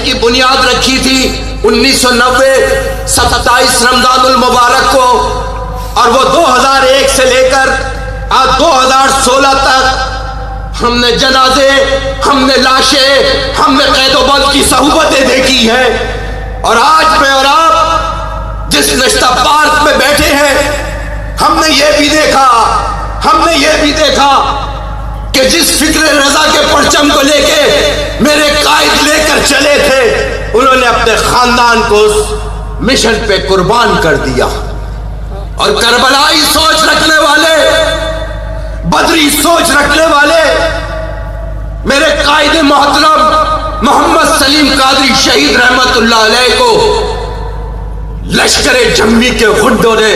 की बुनियाद रखी थी 1990 27 रमजानुल मुबारक को, और वो 2001 से लेकर आज 2016 तक हमने जनाजे, हमने लाशें, हमने कैदोबंद की सहूबतें देखी हैं। और आज मैं और आप जिस नश्ता पार्क में बैठे हैं, हमने ये भी देखा कि जिस फिक्र रजा के परचम को लेके मेरे कायद लेकर चले थे, उन्होंने अपने खानदान को उस मिशन पे कुर्बान कर दिया। और करबलाई सोच रखने वाले, बदरी सोच रखने वाले मेरे कायद मोहतरम मोहम्मद सलीम कादरी शहीद रहमतुल्लाह अलैह को लश्करे जम्मी के गुंडों ने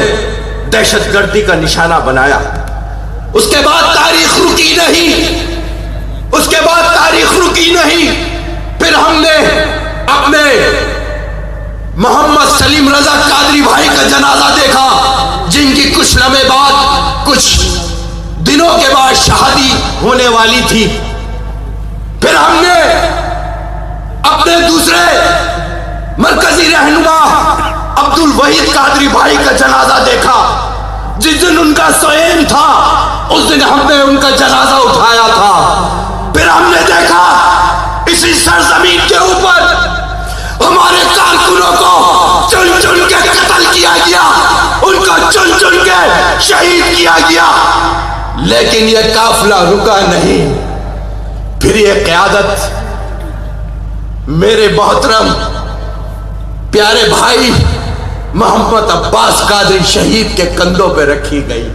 दहशतगर्दी का निशाना बनाया। उसके बाद तारीख रुकी नहीं। फिर हमने अपने मोहम्मद सलीम रजा कादरी भाई का जनाजा देखा, जिनकी कुछ लम्हे बाद, कुछ दिनों के बाद शादी होने वाली थी। फिर हमने अपने दूसरे मरकजी रहनुमा अब्दुल वहीद कादरी भाई का जनाजा देखा। जिस दिन उनका सोएम था, उस दिन हमने उनका जनाजा उठाया था। फिर हमने देखा इसी सरजमीन के ऊपर हमारे कारकुनों को चुन चुन के कत्ल किया गया, उनको चुन चुन के शहीद किया गया। लेकिन यह काफिला रुका नहीं। फिर यह क़यादत मेरे मोहतरम प्यारे भाई मोहम्मद अब्बास कादरी शहीद के कंधों पर रखी गई,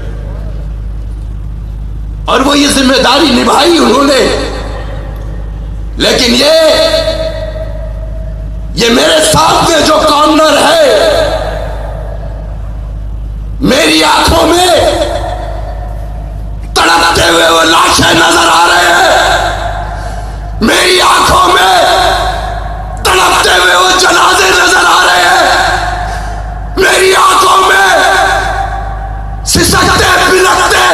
और वो ये जिम्मेदारी निभाई उन्होंने। लेकिन ये मेरे सामने जो कॉर्नर है, मेरी आंखों में तड़पते हुए वो लाशें नजर आ रहे हैं, मेरी आंखों में तड़पते हुए वो जनाजे नजर आ रहे हैं, मेरी आंखों में सिसकते बिलकते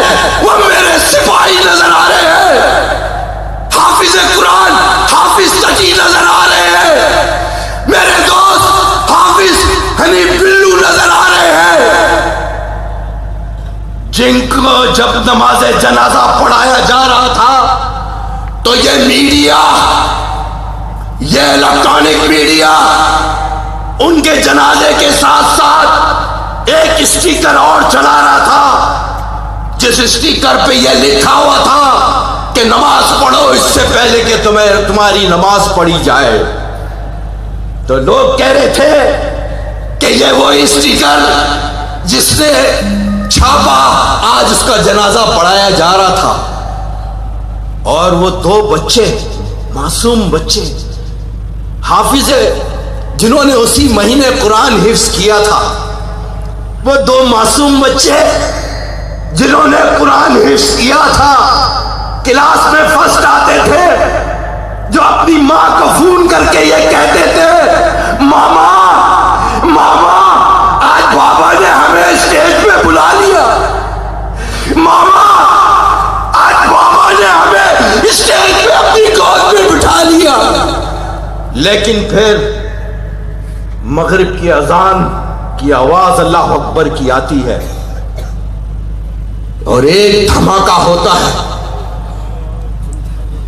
वो मेरे सिपाही नजर आ रहे हैं, हाफिज कुरान, हाफिज तकी नजर आ रहे हैं, मेरे दोस्त हाफिज हनी बिल्लू नजर आ रहे हैं, जिनको जब नमाज़े जनाजा पढ़ाया जा रहा था तो ये मीडिया, ये इलेक्ट्रॉनिक मीडिया उनके जनाजे के साथ साथ एक स्टिकर और चला रहा था, जिस स्टिकर पे यह लिखा हुआ था कि नमाज पढ़ो इससे पहले कि तुम्हारी नमाज पढ़ी जाए। तो लोग कह रहे थे कि यह वो स्टिकर जिसने छापा, आज उसका जनाजा पढ़ाया जा रहा था। और वो दो बच्चे, मासूम बच्चे हाफिज, जिन्होंने उसी महीने कुरान हिफ्ज किया था, वो दो मासूम बच्चे जिन्होंने कुरान हिफ्ज किया था, क्लास में फर्स्ट आते थे, जो अपनी माँ को फोन करके ये कहते थे, मामा मामा आज बाबा ने हमें स्टेज पे बुला लिया, मामा आज बाबा ने हमें स्टेज पे अपनी गोद में बिठा लिया। लेकिन फिर मगरिब की अजान की आवाज अल्लाह अकबर की आती है और एक धमाका होता है,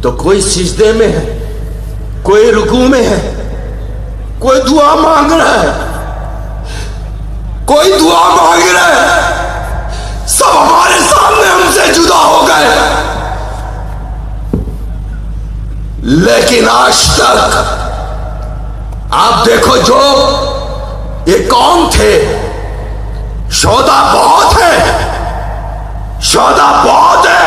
तो कोई सिजदे में है, कोई रुकू में है, कोई दुआ मांग रहा है, कोई दुआ मांग रहा है, सब हमारे सामने हमसे जुदा हो गए। लेकिन आज तक आप देखो, जो ये कौन थे, शोधा बहुत है, शोधा बहुत है,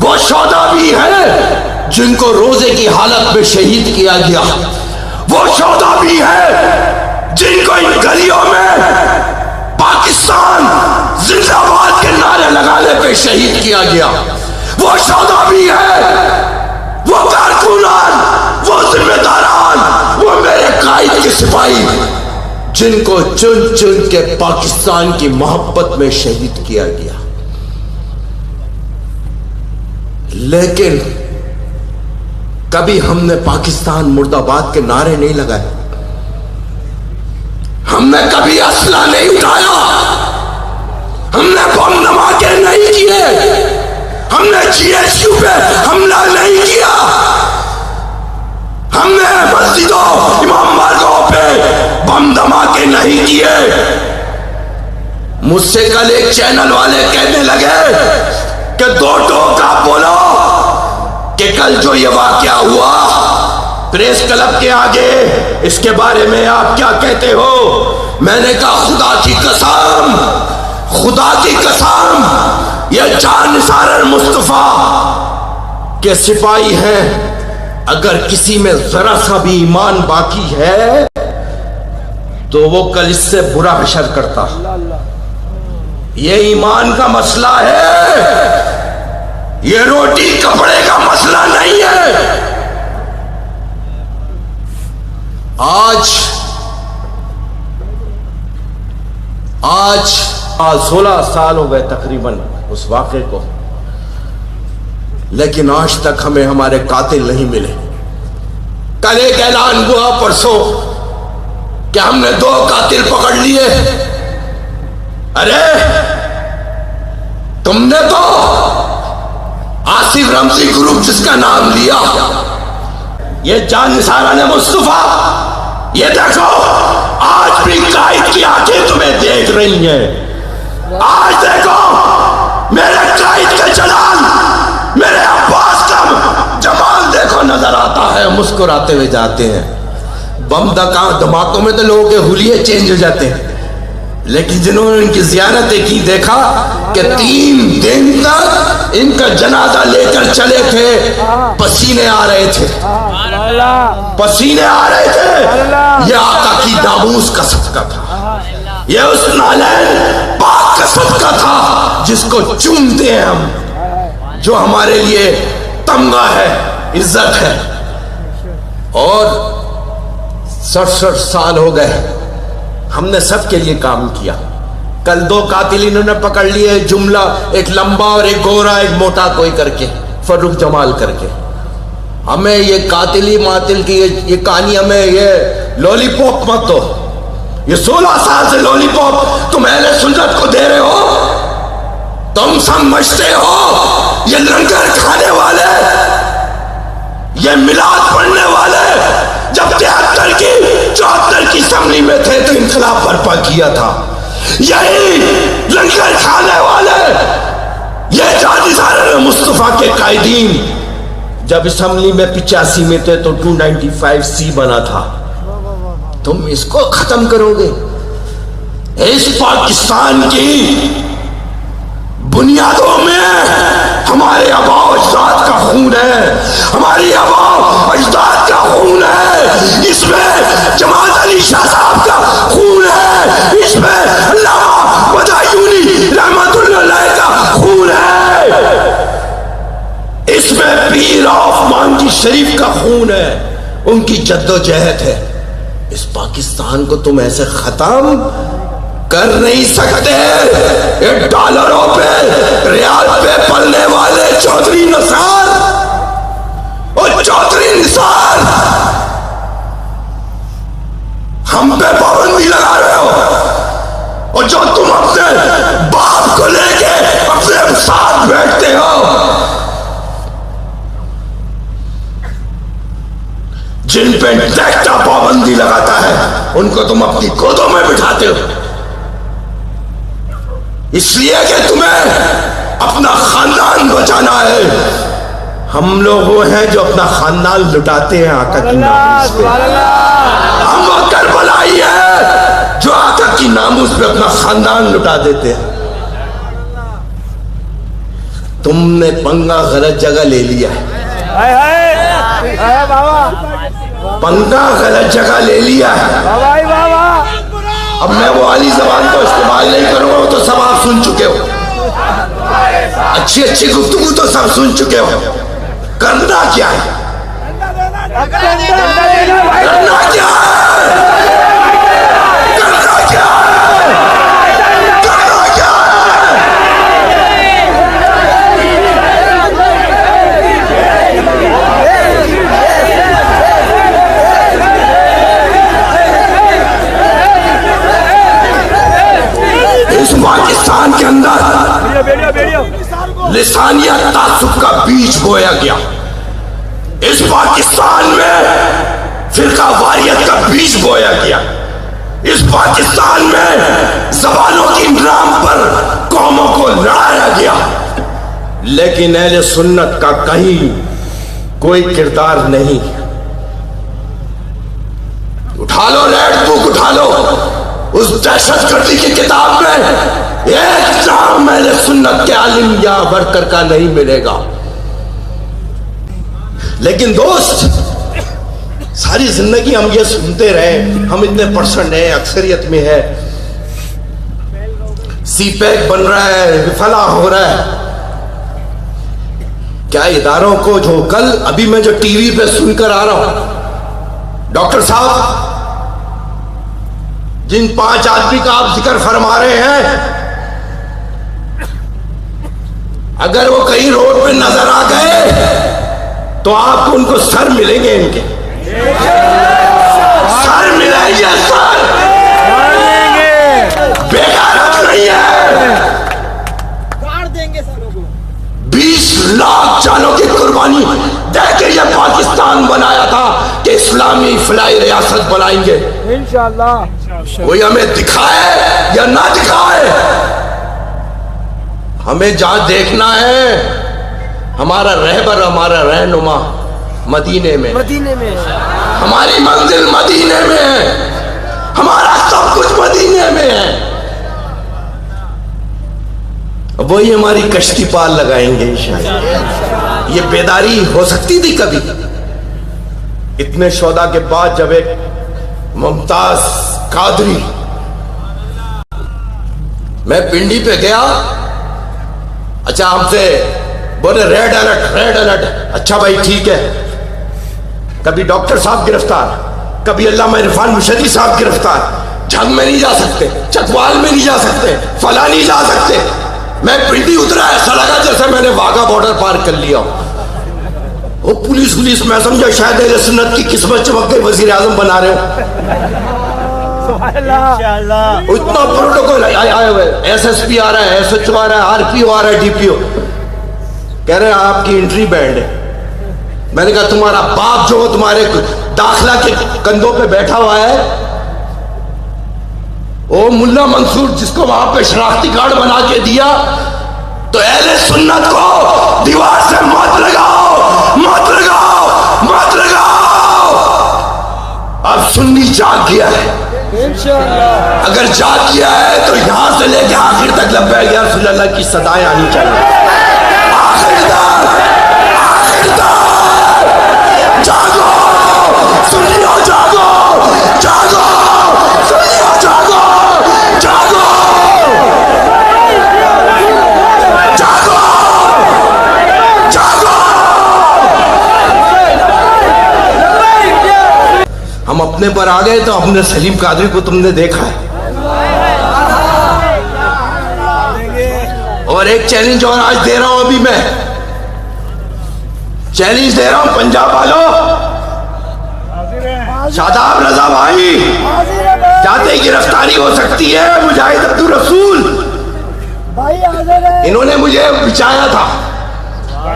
वो शोधा भी है जिनको रोजे की हालत में शहीद किया गया, वो शोधा भी है जिनको इन गलियों में पाकिस्तान जिंदाबाद के नारे लगाने पे शहीद किया गया, वो शोधा भी है, वो कारकुनान, वो जिम्मेदारान, वो मेरे कायद के सिपाही, जिनको चुन चुन के पाकिस्तान की मोहब्बत में शहीद किया गया। लेकिन कभी हमने पाकिस्तान मुर्दाबाद के नारे नहीं लगाए, हमने कभी असला नहीं उठाया, हमने बम धमाके नहीं किए, हमने GSU पे हमला नहीं किया, हमने मस्जिदों इमाम बारगाहों पे बम धमाके नहीं किए। मुझसे कल एक चैनल वाले कहने लगे कि दो टोक आप बोलो कि कल जो ये वाकया हुआ प्रेस क्लब के आगे, इसके बारे में आप क्या कहते हो? मैंने कहा खुदा की कसम, खुदा की कसम, ये जान निसार मुस्तफा के सिपाही हैं। अगर किसी में जरा सा भी ईमान बाकी है तो वो कल इससे बुरा हशर करता। ये ईमान का मसला है, ये रोटी कपड़े का मसला नहीं है। आज 16 साल हो गए तकरीबन उस वाक़े को, लेकिन आज तक हमें हमारे कातिल नहीं मिले। कल एक ऐलान हुआ परसों कि हमने 2 कातिल पकड़ लिए। अरे तुमने तो आसिफ रमजी ग्रुप जिसका नाम लिया, ये जान निसारा ने मुस्तफा, ये देखो आज भी कायद की आंखें तुम्हें देख रही हैं। आज देखो मेरे कायद का जलाल, मेरे अब्बास का जमाल देखो नजर आता है, मुस्कुराते हुए जाते हैं। बम धमाकों में तो लोगों के हुलिये चेंज हो जाते हैं, लेकिन जिन्होंने इनकी ज़ियारतें की देखा कि 3 दिन तक इनका जनाजा लेकर चले थे, पसीने आ रहे थे, पसीने आ रहे थे। यह आका की नामूस का सदका था, यह उस नालैन पाक का सदका था जिसको चूमते हैं हम, जो हमारे लिए तमगा है, इज्जत है। और 67 साल हो गए हमने सबके लिए काम किया। कल 2 कातिल इन्होंने पकड़ लिए, जुमला एक लंबा और एक गोरा, एक मोटा कोई करके, फर्रुख जमाल करके। हमें ये कातिली मातिल की ये कहानी, हमें ये लॉलीपॉप मत दो। ये 16 साल से लॉलीपॉप तुम अहले सुन्नत को दे रहे हो। तुम समझते हो ये लंगर खाने वाले, ये मिलाद पढ़ने वाले जब 73 की 74 की असम्बली में थे तो इंकलाब बर्पा किया था। यही लंगर खाने वाले, ये जान निसार मुस्तफा के कायदीन जब असम्बली में 85 में थे तो 295C बना था। तुम इसको खत्म करोगे? इस पाकिस्तान की बुनियादों में हमारे आबाओ अजदाद का खून है, हमारी आबाओ अजदाद का खून है, इसमें जमात अली शाह साहब का खून है, इसमें अल्लामा बदायूनी रहमतुल्लाह अलैह का खून है, इसमें पीर ऑफ मांगी शरीफ का खून है, उनकी जद्दोजहद है। इस पाकिस्तान को तुम ऐसे खत्म कर नहीं सकते। ये डॉलरों पे, रियाल पे पलने वाले चौधरी निसार और चौधरी निसार हम पे पाबंदी लगा रहे हो, और जो तुम अपने बाप को लेके अपने साथ बैठते हो, जिन पे देखता पाबंदी लगाता है, उनको तुम अपनी गोदों में बिठाते हो, इसलिए कि तुम्हें अपना खानदान बचाना है। हम लोग वो हैं जो अपना खानदान लुटाते हैं आका की नामूस पे। हम वो करबलाई है जो आका की नामूस पे अपना खानदान लुटा देते हैं। तुमने पंगा गलत जगह ले लिया है, पंगा गलत जगह ले लिया है। अब मैं वो वाली जबान को इस्तेमाल नहीं करूंगा, वो तो सब आप सुन चुके हो, अच्छी अच्छी गुफ्तगू तो सब सुन चुके हो। करना क्या है? करना क्या है? करना क्या है? करना क्या है? लिसानियत तासुब का बीज बोया गया। इस पाकिस्तान में फिरका वारियत का बीज बोया गया। इस पाकिस्तान में जबानों के नाम पर कौमों को लड़ाया गया, लेकिन अहले सुन्नत का कहीं कोई किरदार नहीं। उठा लो रेड बुक, उठा लो, उस दहशतगर्दी की किताब में एक नाम अहले सुन्नत के आलिम या वर्कर का नहीं मिलेगा। लेकिन दोस्त, सारी जिंदगी हम ये सुनते रहे, हम इतने परसेंट हैं, अक्सरियत में है, सीपैक बन रहा है, फला हो रहा है। क्या इदारों को जो कल अभी मैं जो टीवी पे सुनकर आ रहा हूं, डॉक्टर साहब जिन 5 आदमी का आप जिक्र फरमा रहे हैं, अगर वो कहीं रोड पे नजर आ गए तो आपको उनको सर मिलेंगे, इनके सर मिलेंगे, सर बेगारत नहीं है। 20 लाख जानों की कुर्बानी देकर यह पाकिस्तान बनाया था कि इस्लामी फलाई रियासत बनाएंगे इंशाअल्लाह। कोई हमें दिखाए या ना दिखाए, हमें जहां देखना है हमारा रहबर, हमारा रहनुमा मदीने में, हमारी मंजिल मदीने में है, हमारा सब कुछ मदीने में है। वही हमारी कश्ती पाल लगाएंगे इंशाअल्लाह। ये बेदारी हो सकती थी कभी? इतने शोदा के बाद जब एक मुमताज कादरी, मैं पिंडी पे गया, अच्छा हमसे बोले रेड अलर्ट, रेड अलर्ट। अच्छा भाई ठीक है। कभी डॉक्टर साहब गिरफ्तार, कभी अल्लामा इरफान मुशर्रफ साहब गिरफ्तार। झंग में नहीं जा सकते, चकवाल में नहीं जा सकते, फला नहीं जा सकते। मैं पिंडी उतरा, ऐसा लगा जैसे मैंने वाघा बॉर्डर पार कर लिया। वो पुलिस मैं समझा शायद अहले सुन्नत की किस्मत चमक गई, वजीर आजम बना रहे हो। इतना प्रोटोकॉल आया हुआ है, एसएसपी आ रहा है, एसएचओ आ रहा है, आरपीओ आ रहा है, डीपीओ कह रहे हैं आपकी एंट्री बैंड है। मैंने कहा तुम्हारा बाप जो तुम्हारे दाखिला के कंधों पे बैठा हुआ है, वो मुल्ला मंसूर जिसको वहां पे शनाख्ती कार्ड बना के दिया, तो अहले सुन्नत को दीवार से मत लगाओ, मत लगाओ, मत लगाओ। अब सुन्नी जाग गया है, अगर जाग गया है तो यहां से लेकर आखिर तक लब्बैक या रसूल अल्लाह की सदाएं आनी चाहिए। आखिर तक, आखिर तक जागो, सुन्नियों जागो, जागो, सुन्नियों जागो, जागो, जागो, जागो। हम अपने पर आ गए तो हमने सलीम कादरी को तुमने देखा है। और एक चैलेंज और आज दे रहा हूं, अभी मैं चैलेंज दे रहा हूं पंजाब वालों, शादाब रजा भाई, जाते ही गिरफ्तारी हो सकती है। मुजाहिद अब्दुल रसूल इन्होंने मुझे बिछाया था,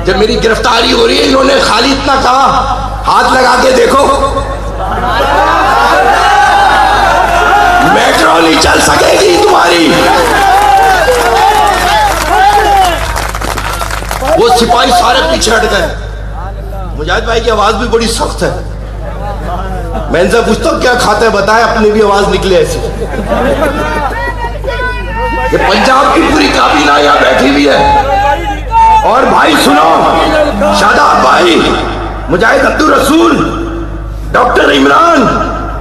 जब मेरी गिरफ्तारी हो रही है इन्होंने खाली इतना कहा, हाथ लगा के देखो मेट्रो नहीं चल सकेगी तुम्हारी। वो सिपाही सारे पीछे हट गए। मुजाहिद भाई की आवाज भी बड़ी सख्त है। मैं इनसे पूछता हूँ क्या खाते हैं, बताए, अपनी भी आवाज निकले ऐसी। ये पंजाब की पूरी काबीना यहाँ बैठी हुई है। और भाई सुनो, शादाब भाई, मुजाहिद अब्दुल रसूल, डॉक्टर इमरान,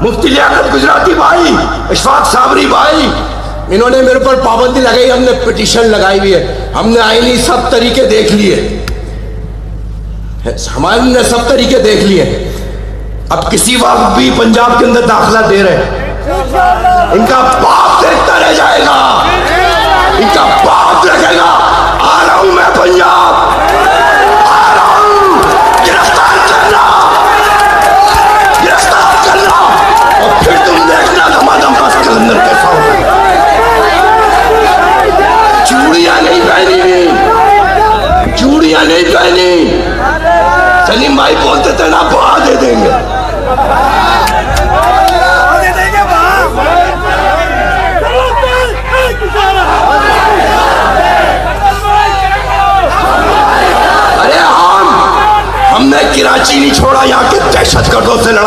मुफ्ती लियाकत गुजराती भाई, इशफाक साबरी भाई, इन्होंने मेरे पर पाबंदी लगाई। हमने पिटीशन लगाई हुई है, हमने आईनी सब तरीके देख लिए, हमारे सब तरीके देख लिए। अब किसी वक्त भी पंजाब के अंदर दाखिला दे रहे हैं, इनका बाप देखता रह जाएगा, इनका बाप देखेगा। आ रहा हूं मैं पंजाब, आ रहा हूं, गिरफ्तार करना, गिरफ्तार करना, और फिर तुम देखना धमाधम बस कलंदर कैसा होगा। चूड़ियां नहीं पहनी हुई,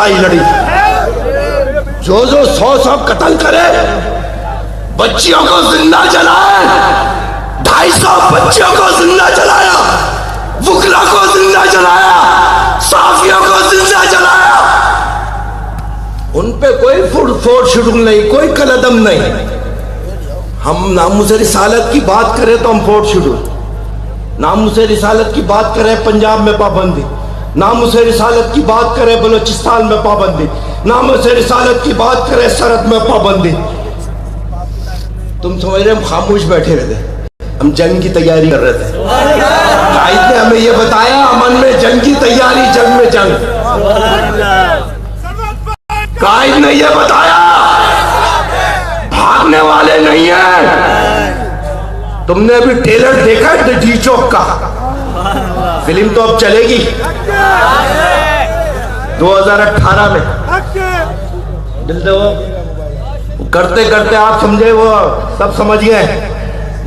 लड़ाई लड़ी। जो 100 कत्ल करे, बच्चियों को जिंदा जलाए, 250 बच्चियों को जिंदा जलाया, वुकला को जिंदा जलाया, साफियों को जिंदा जलाया। उन पे कोई फोर्स शेड्यूल नहीं, कोई कलदम नहीं। हम नामुज़े रिसालत की बात करें तो हम फोर्स शेड्यूल, नामुज़े रिसालत की बात करें पंजाब में पाबंदी, नामुज़े रिसालत की बात करें बलोचिस्तान में पाबंदी, नामुज़े रिसालत की बात करें सरहद में पाबंदी। तुम समझ रहे हम खामोश बैठे रहते, हम जंग की तैयारी कर रहे थे। कायद ने हमें यह बताया, अमन में जंग की तैयारी, जंग में जंग। कायद ने यह बताया, भागने वाले नहीं है। तुमने अभी ट्रेलर देखा है डी चौक का? फिल्म तो अब चलेगी 2018 में। दिल दो करते करते आप समझे, वो सब समझ गए।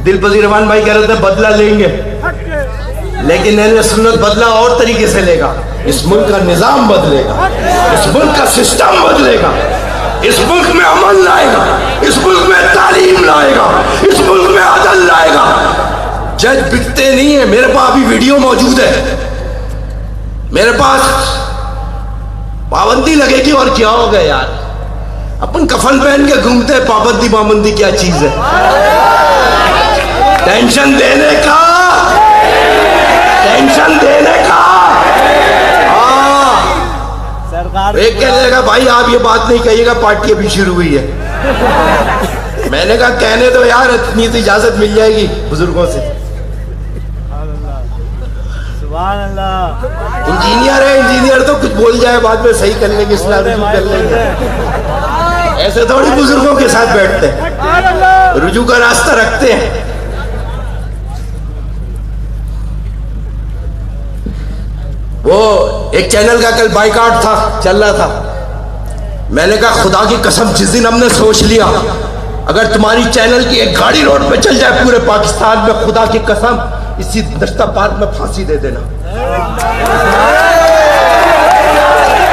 दिलपजीर रहमान भाई कह रहे थे बदला लेंगे, लेकिन अहले सुन्नत बदला और तरीके से लेगा। इस मुल्क का निजाम बदलेगा, इस मुल्क का सिस्टम बदलेगा, इस मुल्क में अमन लाएगा, इस मुल्क में तालीम लाएगा, इस मुल्क में अदल लाएगा। जज बिकते नहीं है। मेरे पास अभी वीडियो मौजूद है, मेरे पास पाबंदी लगेगी और क्या हो गया यार, अपन कफन पहन के घूमते हैं। पाबंदी पाबंदी क्या चीज है? टेंशन देने का, टेंशन देने का। एक कह देगा भाई आप ये बात नहीं कहिएगा, पार्टी अभी शुरू हुई है। मैंने कहा कहने दो यार, इतनी तो इजाजत मिल जाएगी बुजुर्गों से। इंजीनियर है, इंजीनियर तो कुछ बोल जाए बाद में सही कर लेंगे, इस्लाम कर लेंगे। ऐसे थोड़ी बुजुर्गों के साथ बैठते हैं, रुजू का रास्ता रखते हैं। वो एक चैनल का कल बाइकाट था, चल रहा था। मैंने कहा खुदा की कसम, जिस दिन हमने सोच लिया अगर तुम्हारी चैनल की एक गाड़ी रोड पे चल जाए पूरे पाकिस्तान में, खुदा की कसम इसी दस्ता पार्क में फांसी दे देना।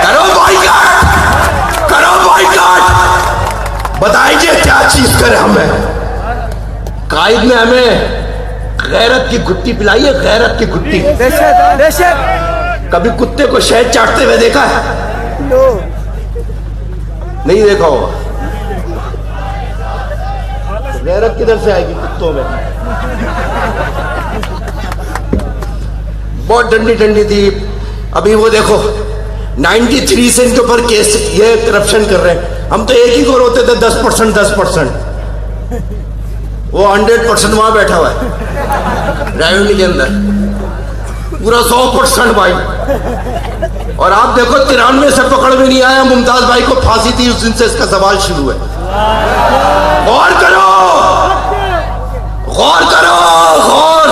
करो बाइकाट, करो बाइकाट, बताइए क्या चीज करे हमें। कायद ने हमें गैरत की घुट्टी पिलाई है, गैरत की घुट्टी। कभी कुत्ते को शहद चाटते हुए देखा है? नहीं देखा होगा। गैरत किधर से आएगी कुत्तों में? बहुत ठंडी ठंडी थी। अभी वो देखो 93 से इनके ऊपर केस, ये करप्शन कर रहे हैं। हम तो एक ही को रोते थे 10%, 10%। वो 100% वहां बैठा हुआ है रेवन्यू के अंदर, पूरा 100% भाई। और आप देखो 93 से पकड़ में नहीं आया, मुमताज भाई को फांसी थी, उस दिन से इसका सवाल शुरू है। गौर करो, गौर करो, गौर।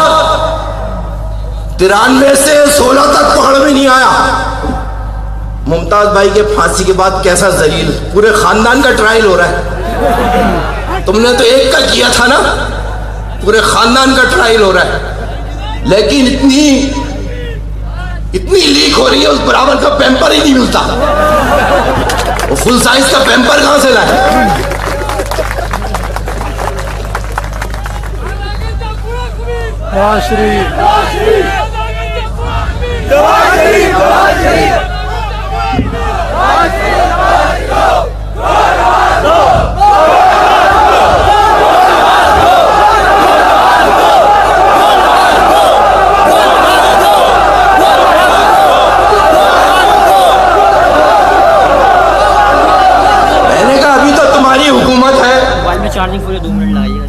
93 से 16 तक पकड़ में नहीं आया। मुमताज भाई के फांसी के बाद कैसा जलील, पूरे खानदान का ट्रायल हो रहा है। तुमने तो एक का किया था ना, पूरे खानदान का ट्रायल हो रहा है। लेकिन इतनी लीक हो रही है, उस बराबर का पैम्पर ही नहीं मिलता। वो फुल साइज का पैम्पर कहां से लाए? चार्जिंग पूरे 2 मिनट लगाइएगा।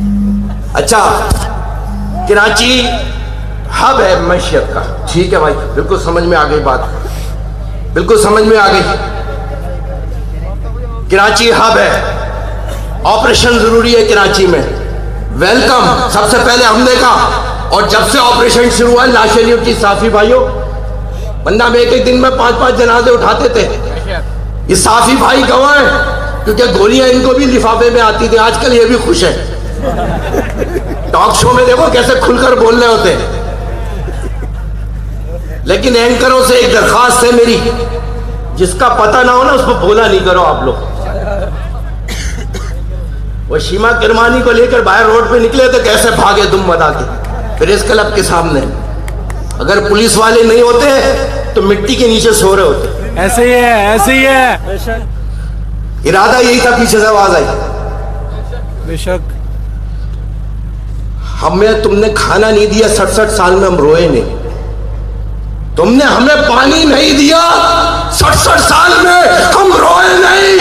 अच्छा, कराची हब है मैशियत का, ठीक है भाई, बिल्कुल समझ में आ गई बात, बिल्कुल समझ में आ गई। कराची हब है, ऑपरेशन जरूरी है कराची में। वेलकम, सबसे पहले हमने कहा, और जब से ऑपरेशन शुरू हुआ लाशें नहीं उठी साफी भाइयों, वरना हम एक दिन में 5-5 जनाजे उठाते थे। ये साफी भाई गवाह है, क्योंकि गोलियां इनको भी लिफाफे में आती थी। आजकल ये भी खुश है, टॉक शो में देखो कैसे खुलकर बोल रहे होते हैं। लेकिन एंकरों से एक दरखास्त है मेरी, जिसका पता ना हो ना उसको भोला नहीं करो आप लोग। वो शीमा किरमानी को लेकर बाहर रोड पे निकले तो कैसे भागे दुम मदा के प्रेस क्लब के सामने। अगर पुलिस वाले नहीं होते तो मिट्टी के नीचे सो रहे होते। ऐसे ही है, ऐसे ही है। इरादा यही था, पीछे से आवाज आई। बेशक हमें तुमने खाना नहीं दिया, 67 साल में हम रोए नहीं। तुमने हमें पानी नहीं दिया, 67 साल में हम रोए नहीं।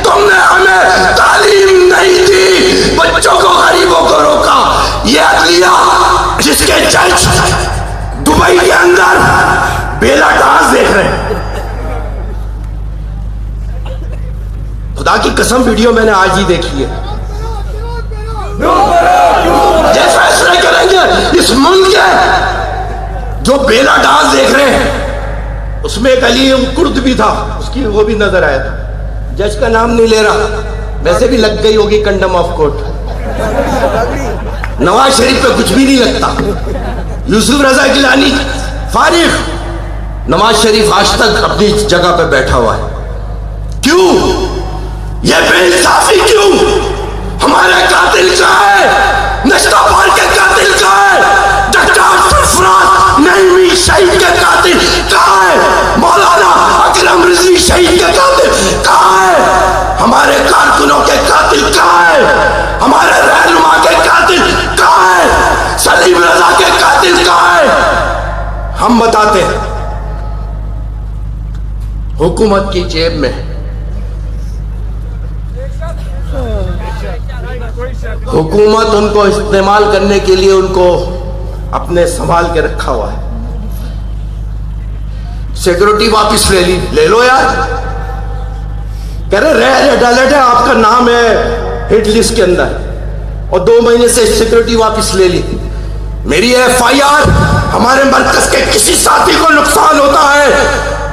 तुमने हमें तालीम नहीं दी, बच्चों को गरीबों को रोका। ये अदलिया जिसके जज दुबई के अंदर बेला डांस देख रहे हैं। खुदा की कसम वीडियो मैंने आज ही देखी है। ये फैसले करेंगे इस मुल्क के जो बेला डांस देख रहे हैं। उसमें एक अली कुर्द भी था, उसकी वो भी नजर आया था। जज का नाम नहीं ले रहा, वैसे भी लग गई होगी condemn of court. Nawaz Sharif पे कुछ भी नहीं लगता। यूसुफ रजा गिलानी फारिग, नवाज शरीफ आज तक अपनी जगह पे बैठा हुआ है। क्यों ये बेइंसाफी क्यों? हमारे कातिल का है, नश्ताबार के कातिल का है, डॉक्टर सरफराज नईमी शहीद के कातिल कहाँ है? मौलाना अकरम रिजवी शहीद के कातिल कहाँ है? हमारे कारकुनों के कातिल कहाँ है? हमारे रहनुमा के कातिल कहाँ है? सलीम रजा के कातिल कहाँ है? हम बताते हैं। हुकूमत की जेब में, हुकूमत उनको इस्तेमाल करने के लिए उनको अपने संभाल के रखा हुआ है। सिक्योरिटी वापस ले लो यार। कह रहे रेड अलर्ट है, आपका नाम है हिट लिस्ट के अंदर, और 2 महीने से सिक्योरिटी वापस ले ली। मेरी एफआईआर, हमारे मरकज के किसी साथी को नुकसान होता है,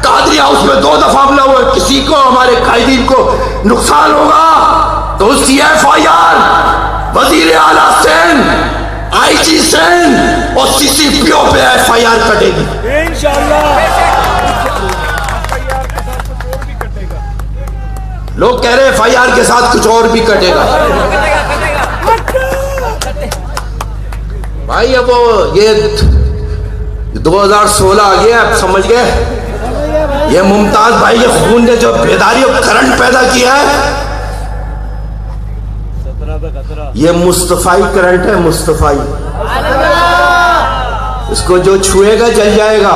कादरी हाउस में 2 दफा हमला हुआ, किसी को हमारे कायदीन को नुकसान होगा तो उसकी एफआईआर वजीर आला सेन, आईजी सेन और सीसीपीओ पे एफआईआर कटेगी इंशाल्लाह। लोग कह रहे हैं एफआईआर के साथ कुछ और भी कटेगा। भाई अब वो ये 2016 आ गया, आप समझ गए। ये मुमताज भाई के खून ने जो बेदारी और करंट पैदा किया है, ये मुस्तफाई करंट है। मुस्तफाई, इसको जो छुएगा जल जाएगा।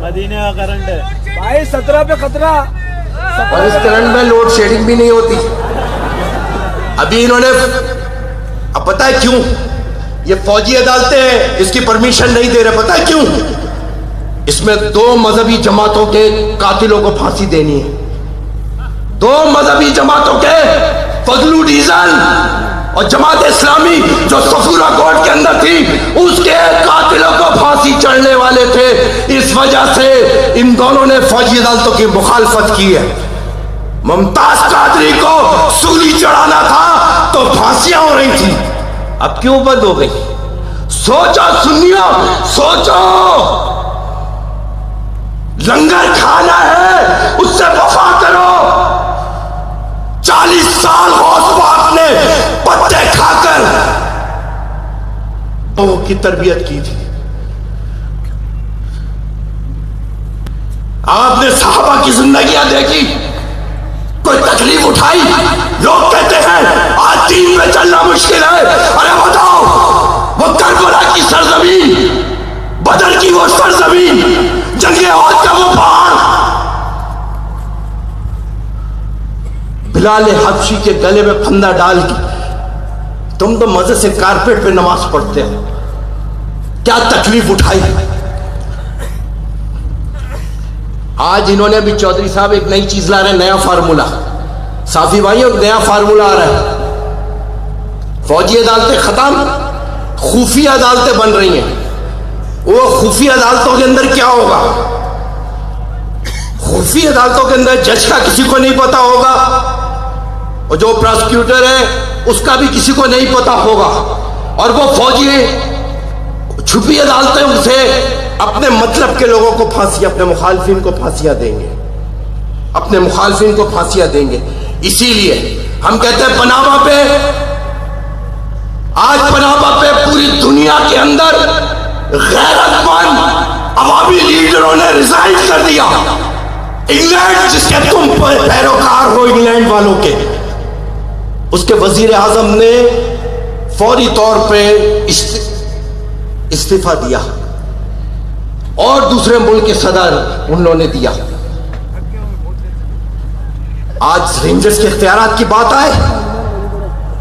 मदीने का करंट है भाई, 17 पे खतरा। और इस करंट में लोड शेडिंग भी नहीं होती। अभी इन्होंने, अब पता है क्यों ये फौजी अदालतें इसकी परमिशन नहीं दे रहे? पता है क्यों? इसमें 2 मजहबी जमातों के कातिलों को फांसी देनी है। 2 मजहबी जमातों के, फजलू डीजल और जमात इस्लामी जो सफूरा कोर्ट के अंदर थी, उसके कातिलों को फांसी चढ़ने वाले थे। इस वजह से इन दोनों ने फौजी अदालतों की मुखालफत की है। मुमताज कादरी को सूली चढ़ाना था तो फांसियां हो रही थी, अब क्यों बंद हो गई? सोचो सुनियो, सोचो। लंगर खाना है, उससे वफा करो। 40 साल गौस पाक ने पत्ते खाकर लोगों की तरबियत की थी। आपने साहबा की जिंदगियां देखी, कोई तकलीफ उठाई? लोग कहते हैं आज दीन में चलना मुश्किल है। अरे बताओ, वो करबला की सरजमीन, बदर की वो सरजमीन, जंगे औद का वो पहाड़, बिलाल हबशी के गले में फंदा डाल के तुम तो मजे से कारपेट पे नमाज पढ़ते हो। क्या तकलीफ उठाई? आज इन्होंने भी चौधरी साहब एक नई चीज ला रहे हैं, नया फार्मूला। साफी भाई और नया फार्मूला आ रहा है। फौजी अदालतें खत्म, खुफिया अदालतें बन रही हैं। वो खुफिया अदालतों के अंदर क्या होगा? खुफिया अदालतों के अंदर जज का किसी को नहीं पता होगा, और जो प्रोसिक्यूटर है उसका भी किसी को नहीं पता होगा, और वो फौजी छुपी अदालतों से अपने मतलब के लोगों को फांसी, अपने मुखालिफिन को फांसियां देंगे। अपने मुखालफिन को फांसियां देंगे। इसीलिए हम कहते हैं पनामा पे, आज पनामा पे पूरी दुनिया के अंदर गैरतमंद अवामी लीडरों ने रिजाइन कर दिया। इंग्लैंड, जिसके तुम पैरोकार हो इंग्लैंड वालों के, उसके वजीर आजम ने फौरी तौर पे इस्तीफा दिया और दूसरे मुल्क के सदर उन्होंने दिया। आज रेंजर्स के इख्तियारात की बात आए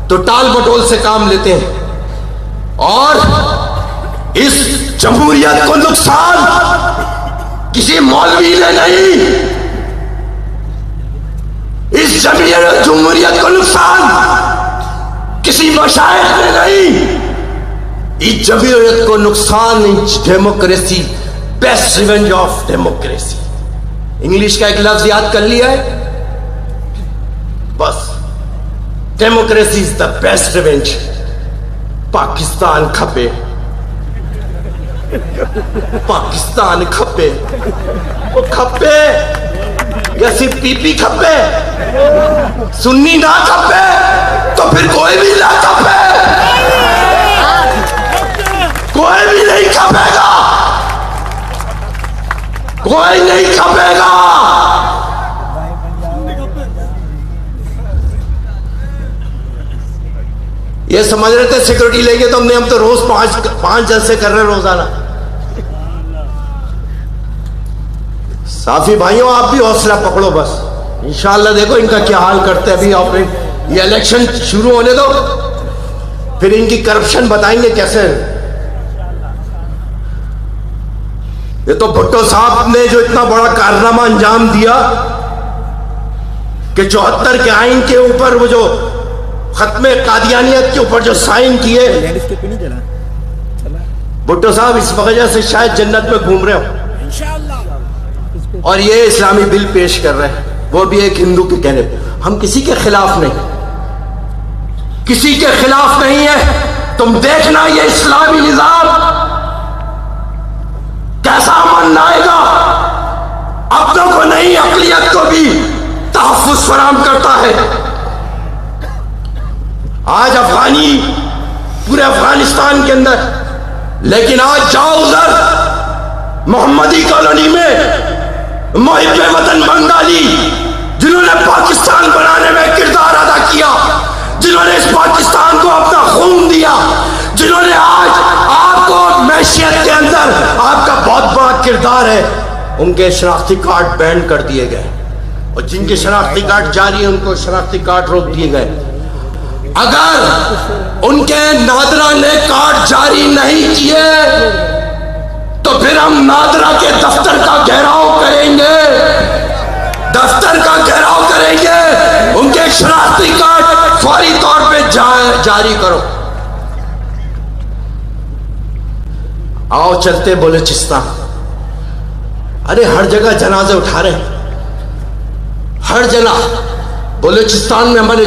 तो टाल बटोल से काम लेते हैं और इस जमहूरियत को नुकसान किसी मौलवी ने नहीं, इस जमहूरियत को नुकसान किसी मशाइख ने नहीं, इस जमहूरियत को नुकसान democracy, best revenge of democracy. English का एक लफ्ज याद कर लिया है बस, democracy is the best revenge. Pakistan खपे, पाकिस्तान खपे, वो खपे या सिर्फ पीपी खपे, सुन्नी ना खपे तो फिर कोई भी ना खपे, कोई भी नहीं खपेगा, कोई नहीं खपेगा। ये समझ रहे थे सिक्योरिटी लेंगे तो हम तो रोज पांच जलसे कर रहे हैं रोजाना। साफी भाइयों, आप भी हौसला पकड़ो बस, इंशाल्लाह देखो इनका क्या हाल करते हैं। अभी ये इलेक्शन शुरू होने दो, फिर इनकी करप्शन बताएंगे कैसे। ये तो भुट्टो साहब ने जो इतना बड़ा कारनामा अंजाम दिया कि 74 के आइन के ऊपर वो जो खत्मे कादियानियत के ऊपर जो साइन किए, भुट्टो साहब इस वजह से शायद जन्नत में घूम रहे हो। और ये इस्लामी बिल पेश कर रहे हैं, वो भी एक हिंदू के कहने पे। हम किसी के खिलाफ नहीं, किसी के खिलाफ नहीं है। तुम देखना ये इस्लामी निजाम कैसा अमन लाएगा, अपनों को नहीं अक़लियत को भी तहफ़्फ़ुज़ फराहम करता है। आज अफगानी पूरे अफगानिस्तान के अंदर, लेकिन आज जाओ उधर मोहम्मदी कॉलोनी में मुहिब्बे वतन बंगाली, जिन्होंने पाकिस्तान बनाने में किरदार अदा किया, जिन्होंने इस पाकिस्तान को अपना खून दिया, जिन्होंने आज आपको मैशियत के अंदर आपका बहुत बड़ा किरदार है, उनके शनाख्ती कार्ड बैन कर दिए गए और जिनके शनाख्ती कार्ड जारी है उनको शनाख्ती कार्ड रोक दिए गए। अगर उनके नादरा ने कार्ड जारी नहीं किए तो फिर हम नादरा के दफ्तर का घेराव करेंगे, दफ्तर का घेराव करेंगे। उनके शनाख्ती कार्ड फौरी तौर पे जारी करो। आओ चलते बलूचिस्तान। अरे हर जगह जनाजे उठा रहे, हर जगह। बलूचिस्तान में हमारे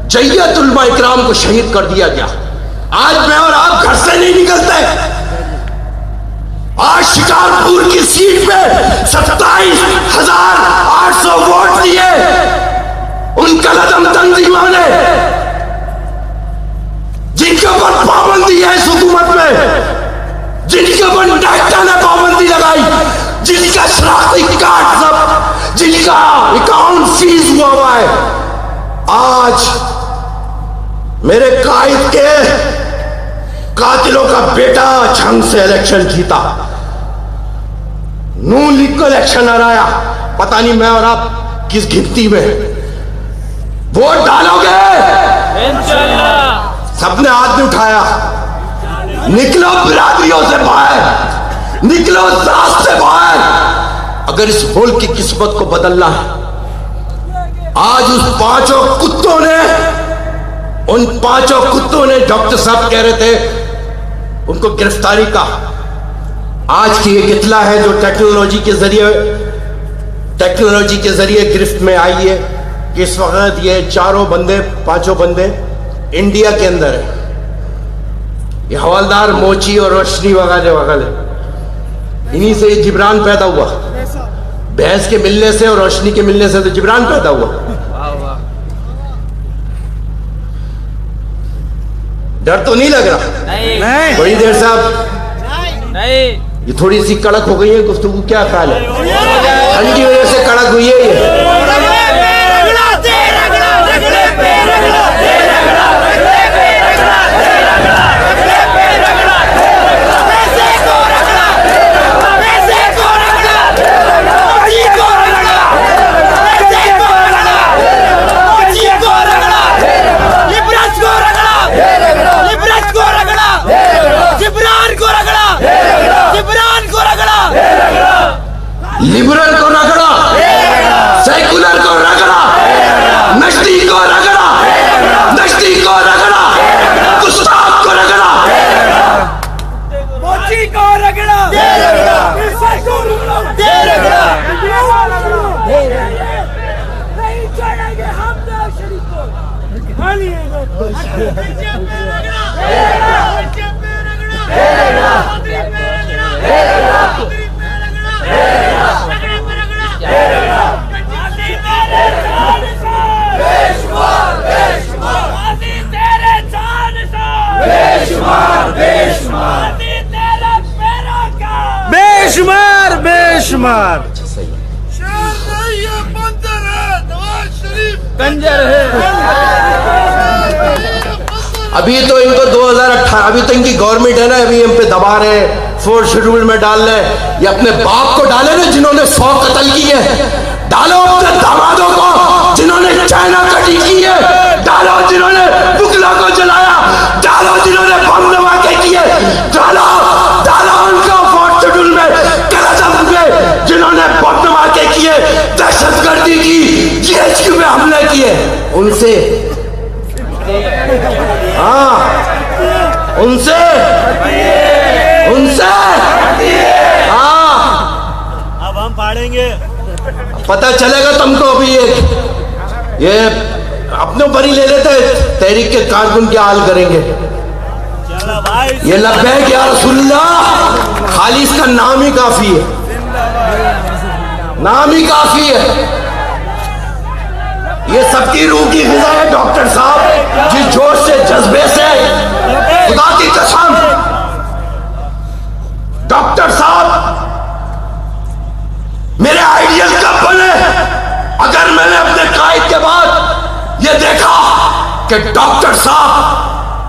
जय्यत उलमा इकराम को शहीद कर दिया गया। आज मैं और आप घर से नहीं निकलते। आज शिकारपुर की सीट पे 27,800 वोट दिए उन कलदम तंजीमों ने, जिनके ऊपर पाबंदी है इस हुकूमत में, जिनके ऊपर डाक्टर ने पाबंदी लगाई, जिनका शनाख्ती कार्ड सब, जिनका अकाउंट फीस हुआ है। आज मेरे कायद के कातिलों का बेटा झंग से इलेक्शन जीता, नून लीग को इलेक्शन हराया। पता नहीं मैं और आप किस गिनती में वोट डालोगे। सबने हाथ नहीं उठाया। निकलो बिरादरियों से बाहर, निकलो जात से बाहर। अगर इस मुल्क की किस्मत को बदलना है, आज उस पांचों कुत्तों ने, उन पांचों कुत्तों ने, डॉक्टर साहब कह रहे थे उनको गिरफ्तारी का। आज की एक इत्तला है जो टेक्नोलॉजी के जरिए गिरफ्त में आई है कि इस वक्त ये पांचों बंदे इंडिया के अंदर है। ये हवलदार मोची और रोशनी वगैरह, इन्हीं से जिब्रान पैदा हुआ। भैंस के मिलने से और रोशनी के मिलने से तो जिब्रान पैदा हुआ। डर तो नहीं लग रहा? नहीं बड़ी देर साहब नहीं, ये थोड़ी सी कड़क हो गई है गुफ्तगू, क्या ख्याल है? ठंड की वजह से कड़क हुई है ये। लिबरल को रगड़ा, सेकुलर को रगड़ा, नस्ती को रगड़ा, नस्ती को रगड़ा, गुस्ताख को रगड़ा, मोची को रगड़ा, ईसा को रगड़ा, नहीं छोड़ेंगे हम तो शरीफ को। बेशुमार बेशुमार कंजर है। अभी तो इनको 2018 अभी तो इनकी गवर्नमेंट है ना, अभी इन पे दबा रहे हैं, 4th शेड्यूल में डाल रहे हैं। ये अपने बाप को डाले ना जिन्होंने 100 कत्ल किए, डालो अपने दामादों को जिन्होंने चाइना कटी की है, डालो जिन्होंने बुकला को जलाया, डालो जिन्होंने बम धमाके किए, डालो डालो उनको 4th शेड्यूल में, करतब में जिन्होंने बम धमाके किए, दहशतगर्दी की, GHQ में हमले किए, उनसे हाँ उनसे हाँ अब हम पाड़ेंगे, पता चलेगा तुमको। अभी ये अपनों पर ही ले लेते, तहरीक के कारकुन क्या हाल करेंगे। चलो भाई, ये लब्बैक या रसूलुल्लाह खाली इसका नाम ही काफी है, नाम ही काफी है। ये सबकी रूह की ग़िज़ा है डॉक्टर साहब, जिस जोश से जज्बे से, खुदा की कसम डॉक्टर साहब मेरे आइडियल कब बने, अगर मैंने अपने कायद के बाद ये देखा कि डॉक्टर साहब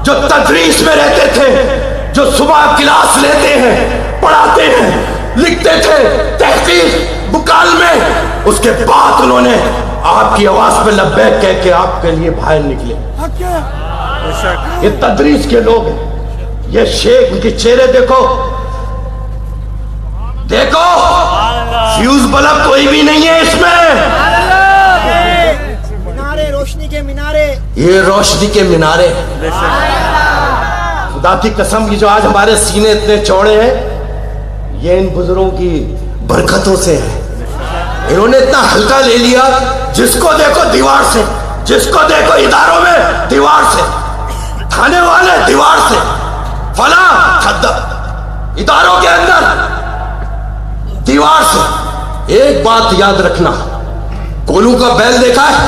जो तदरीस में रहते थे, जो सुबह क्लास लेते हैं, पढ़ाते हैं, लिखते थे तहकीक बुकाल में, उसके बाद उन्होंने आपकी आवाज पे लब्बैक कह के आपके लिए बाहर निकले। ये तदरीस के लोग हैं, ये शेख, उनके चेहरे देखो देखो, फ्यूज बल्ब कोई भी नहीं है इसमें, मीनारे, रोशनी के मीनारे, ये रोशनी के मीनारे। खुदा की कसम, ये जो आज हमारे सीने इतने चौड़े हैं, ये इन बुजुर्गों की बरकतों से है। इन्होंने इतना हल्का ले लिया, जिसको देखो दीवार से, जिसको देखो इदारों में दीवार से, थाने वाले दीवार से, फला खद्दर इदारों के अंदर दीवार से। एक बात याद रखना, कोलू का बैल देखा है,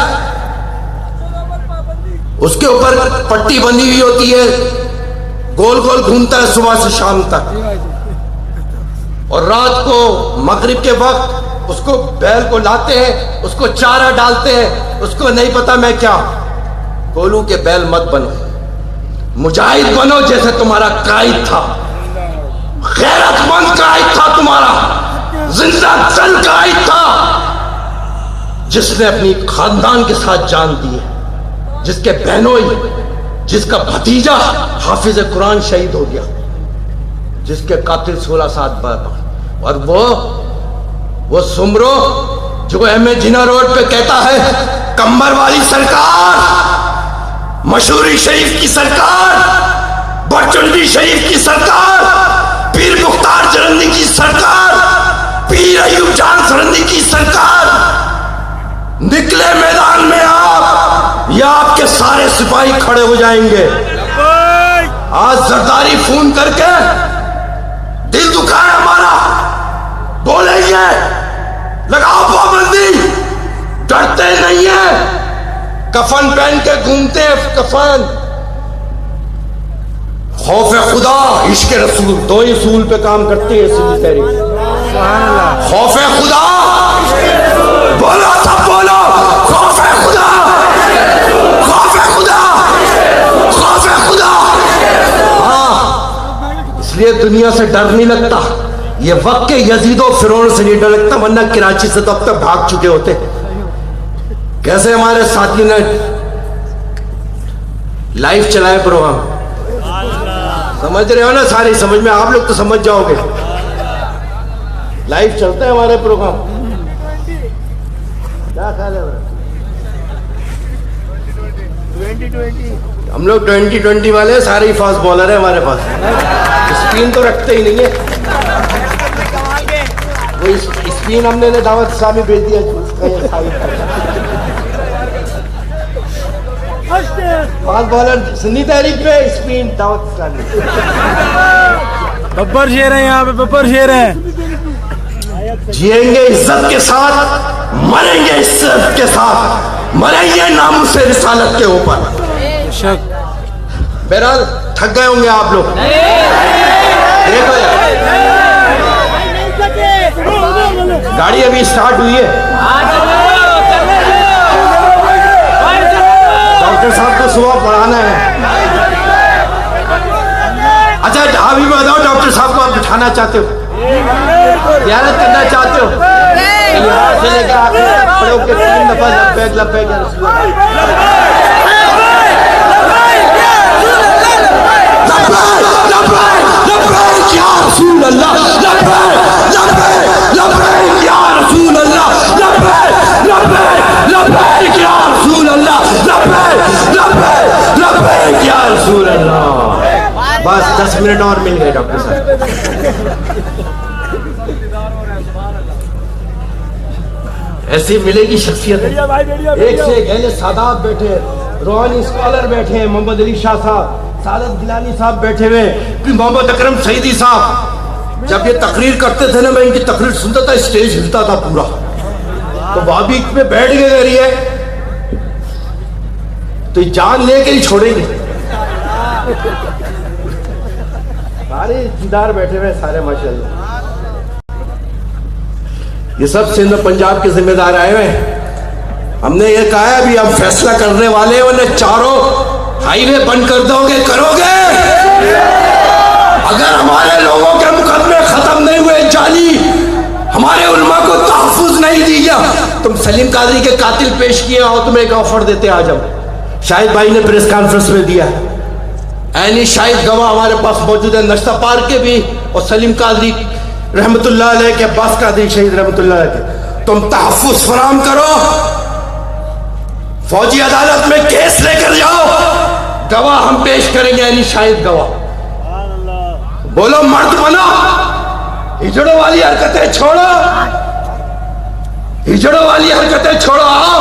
उसके ऊपर पट्टी बंधी हुई होती है, गोल गोल घूमता है सुबह से शाम तक, और रात को मगरिब के वक्त उसको बैल को लाते हैं, उसको चारा डालते हैं, उसको नहीं पता मैं क्या। कोलू के बैल मत बनो, मुजाहिद बनो जैसे तुम्हारा कायद था, गैरतमंद कायद था तुम्हारा, जिंदा दल कायद था, जिसने अपनी खानदान के साथ जान दी है, जिसके बहनोई, जिसका भतीजा हाफिज कुरान शहीद हो गया, जिसके कातिल 16 साल बाद, और वो सुमरो जो एम ए जिना रोड पे कहता है, कंबर वाली सरकार, मशहूरी शरीफ की सरकार, बरचुंडी शरीफ की सरकार, पीर मुख्तार जरंदी की सरकार, पीर अयूब जान सरंदी की सरकार, निकले मैदान में आप, या आपके सारे सिपाही खड़े हो जाएंगे। आज जरदारी फोन करके दिल दुखा है हमारा, बोलेंगे लगाओ पाबंदी, डरते नहीं है, कफन पहन के घूमते हैं, कफन। खौफ खुदा, इश्क रसूल, दो ही सूल पे काम करती है सिंधी तहरीक। खौफ खुदा, बोलो सब बोलो, खौफ खुदा, खौफ खुदा, खौफ खुदा। हाँ, इसलिए दुनिया से डर नहीं लगता। ये वक्त के यजीदो फिरौन से नहीं डर लगता, वरना कराची से तो अब तक भाग चुके होते। कैसे हमारे साथी ने लाइव चलाए प्रोग्राम, समझ रहे हो ना? सारी समझ में, आप लोग तो समझ जाओगे। लाइव चलते हैं हमारे प्रोग्राम। क्या ख्याल है? 2020 हम लोग 2020 वाले सारे ही फास्ट बॉलर है हमारे पास। स्पिन तो रखते ही नहीं है, वो स्पिन हमने दावत साहब में भेज दिया। फास्ट बॉलर सुन्नी तहरीक पे, स्पिन दावत इस्लामी। बब्बर शेर है यहाँ पे, बब्बर शेर है। जिएंगे इज्जत के साथ, मरेंगे इज्जत के साथ, मरेंगे नामुस से रिसालत के ऊपर। बहरहाल थक गए होंगे आप लोग। देखो गाड़ी अभी स्टार्ट हुई है। डॉक्टर साहब को सुबह पढ़ाना है। अच्छा आप ही बताओ, डॉक्टर साहब को आप बिठाना चाहते हो, ज़ियारत करना चाहते हो? यहाँ से लेकर आप खड़े होकर 3 दफा लब्बैक लब्बैक या रसूल अल्लाह, लब्बैक लब्बैक लब्बैक या रसूल अल्लाह, लब्बैक लब्बैक लब्बैक या रसूल अल्लाह, लब्बैक लब्बैक लब्बैक या रसूल अल्लाह। बस 10 मिनट और मिल गए डॉक्टर साहब। ऐसी मिलेगी शख्सियत, एक से एक अहले सादात बैठे, रूहानी स्कॉलर बैठे हैं, मोहम्मद अली शाह साहब, सादत गिलानी साहब बैठे हुए, मोहम्मद अकरम सईदी साहब। जब ये तकरीर करते थे ना, मैं इनकी तकरीर सुनता था, स्टेज हिलता था पूरा। तो वाबी में बैठ गए करिए तो जान लेके ही छोड़ेंगे। सारे दीदार बैठे हुए सारे माशाल्लाह। ये सब सिंध पंजाब के जिम्मेदार आए हुए हैं। हमने ये कहा है अभी हम फैसला करने वाले हैं, वरना चारों हाईवे बंद कर दोगे, करोगे? अगर हमारे लोगों के मुकदमे खत्म नहीं हुए, जाली हमारे उलमा को तहफ्फुज नहीं दी गया, तुम सलीम कादरी के कातिल पेश किए हो, तुम्हें एक ऑफर देते आ जाओ। शाहिद भाई ने प्रेस कॉन्फ्रेंस में दिया, ऐनी शाहिद गवाह हमारे पास मौजूद है, नश्ता पार्क के भी और सलीम कादरी रहमतुल्लाह अलैह के, अब्बास कादरी शहीद रहमतुल्लाह अलैह के। तुम तहफ्फुज फराम करो, फौजी अदालत में केस लेकर जाओ, गवाह हम पेश करेंगे, यानी शाहिद गवाह। बोलो मर्द बनो, हिजड़ों वाली हरकतें छोड़ो, हिजड़ों वाली हरकतें छोड़ो, आओ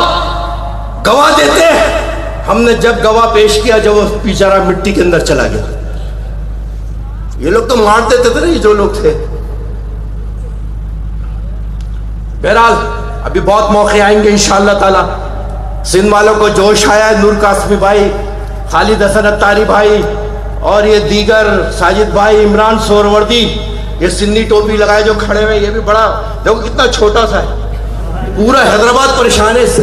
गवाह देते हैं। हमने जब गवाह पेश किया, जब वो बेचारा मिट्टी के अंदर चला गया, ये लोग तो मार देते थे ना, ये जो लोग थे। बहरहाल अभी बहुत मौके आएंगे इंशाअल्लाह ताला। सिंध वालों को जोश आया है, नूर कासमी भाई, खालिद हसन अत्तारी भाई और ये दीगर साजिद भाई, इमरान सोहरवर्दी, ये सिंधी टोपी लगाए जो खड़े हुए, ये भी बड़ा, देखो कितना छोटा सा है, पूरा हैदराबाद परेशान है इससे।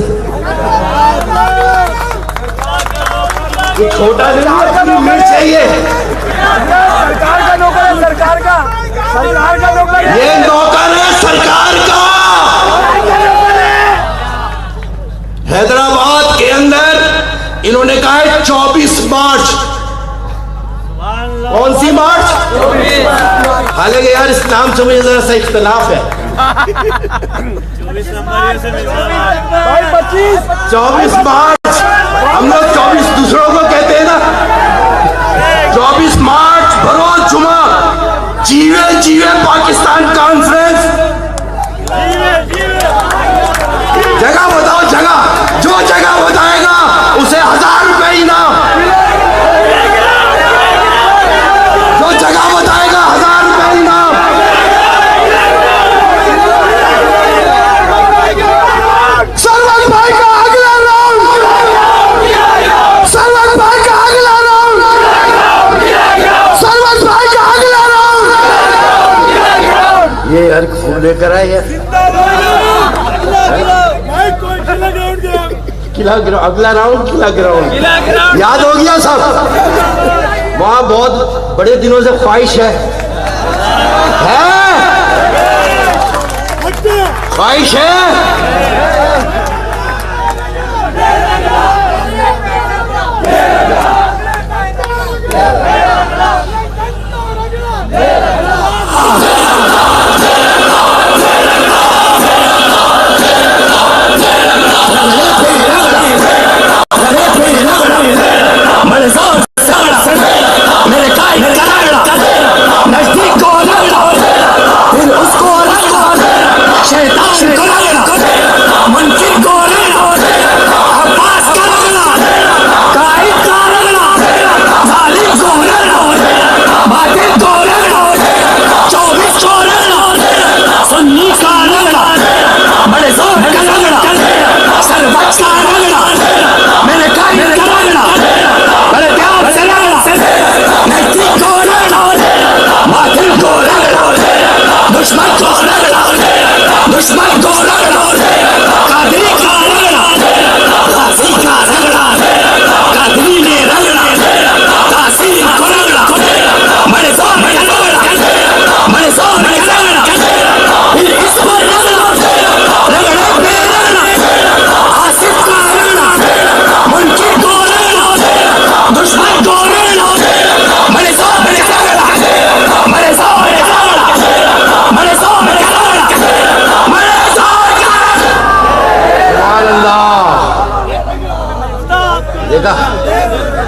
ये छोटा नहीं चाहिए, सरकार का नौकर है, सरकार का नौकर है, ये नौकर है सरकार का। हैदराबाद के अंदर इन्होंने कहा है 24 मार्च। कौन सी मार्च? हालांकि यार इस नाम से मुझे जरा सा इख्तिलाफ है। 24 मार्च, हम लोग 24 दूसरों को कहते हैं ना। 24 मार्च बरोज जुमा, जीवे जीवे पाकिस्तान कॉन्फ्रेंस। जगह बताओ, जगह, जो जगह बताएगा उसे 1000 रुपए इनाम, जो जगह बताएगा 1000 रुपए इनाम। लेकर आए यार। किला ग्राउंड, अगला राउंड किला ग्राउंड याद हो गया सब। वहाँ बहुत बड़े दिनों से ख्वाहिश है ख्वाहिश है।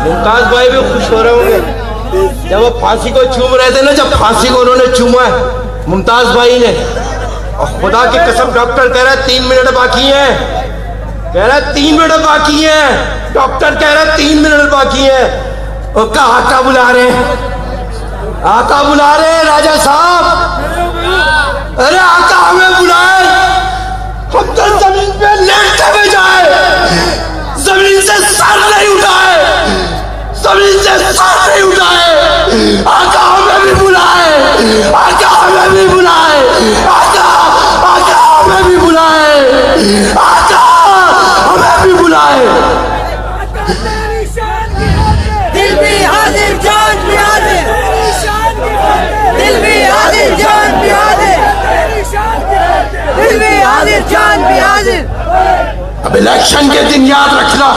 मुमताज भाई भी खुश हो रहे होंगे जब वो फांसी को चूम रहे थे ना, जब फांसी को उन्होंने चूमा है मुमताज भाई ने। और खुदा की कसम डॉक्टर कह रहा है 3 मिनट बाकी है, कह रहा है 3 मिनट बाकी है, डॉक्टर कह रहा है 3 मिनट बाकी है। और का आका बुला रहे, आका बुला रहे राजा साहब। अरे आका हमें बुलाए, हम तो जमीन पे लेटते हुए जाए, जमीन से सर नहीं उठाए, जमीन से सर नहीं उठाए। आका हमें भी बुलाए, आका हमें भी बुलाए, आका आका हमें भी बुलाए, आका हमें भी बुलाए। दिल भी हाजिर जान भी हाजिर, दिल भी हाजिर जान भी हाजिर, दिल भी हाजिर जान भी हाजिर। अब इलेक्शन के दिन याद रखना,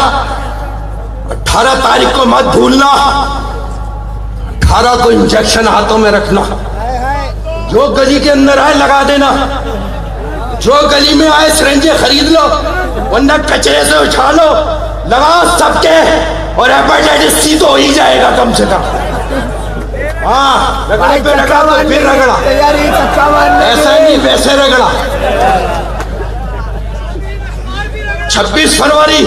18 तारीख को मत भूलना, 18 को इंजेक्शन हाथों में रखना। जो गली के अंदर आए लगा देना, जो गली में आए सिरिंजें खरीद लो, वरना कचरे से उठा लो, लगाओ सबके, और हेपेटाइटिस सी तो हो ही जाएगा कम से कम। हाँ, रगड़े पे रगड़ा तो फिर रगड़ा, ऐसा नहीं वैसे रगड़ा। 26 फरवरी